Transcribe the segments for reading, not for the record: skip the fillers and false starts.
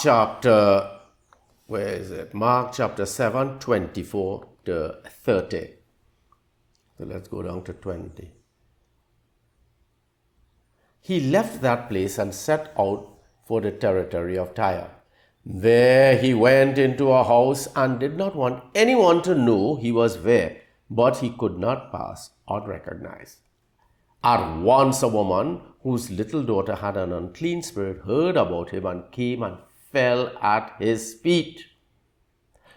where is it? Mark chapter 7, 24 to 30. So let's go down to 20. He left that place and set out for the territory of Tyre. There he went into a house and did not want anyone to know he was there, but he could not pass unrecognized. At once a woman whose little daughter had an unclean spirit heard about him and came and fell at his feet.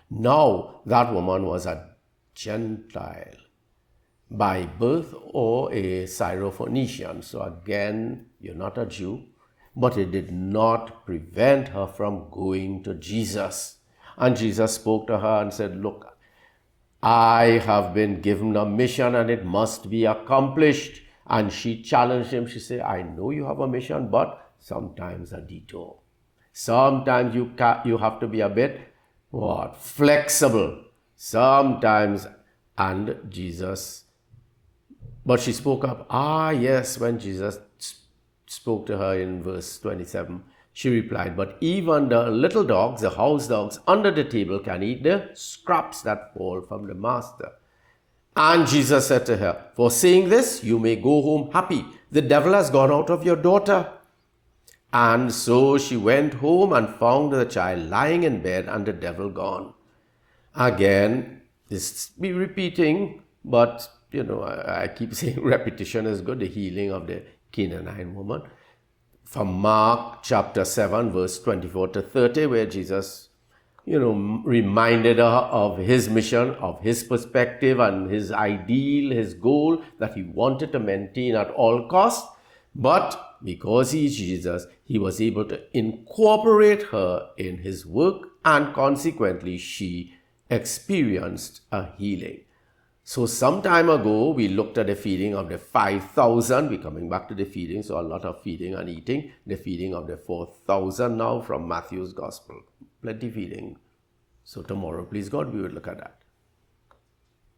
Now that woman was a Gentile by birth or a Syrophoenician. So again, you're not a Jew, but it did not prevent her from going to Jesus. And Jesus spoke to her and said, look, I have been given a mission and it must be accomplished. And she challenged him. She said, I know you have a mission, but sometimes a detour. Sometimes you have to be a bit, flexible. Sometimes, and Jesus, but she spoke up. Yes, when Jesus spoke to her in verse 27, she replied, but even the little dogs, the house dogs under the table can eat the scraps that fall from the master. And Jesus said to her, for saying this, you may go home happy. The devil has gone out of your daughter. And so she went home and found the child lying in bed and the devil gone. Again, this be repeating, but I keep saying repetition is good. The healing of the Canaanite woman. From Mark chapter 7, verse 24 to 30, where Jesus reminded her of his mission, of his perspective and his ideal, his goal that he wanted to maintain at all costs. But because he is Jesus, he was able to incorporate her in his work, and consequently she experienced a healing. So some time ago, we looked at the feeding of the 5,000. We're coming back to the feeding, so a lot of feeding and eating. The feeding of the 4,000 now from Matthew's Gospel. Plenty feeding. So tomorrow, please God, we will look at that.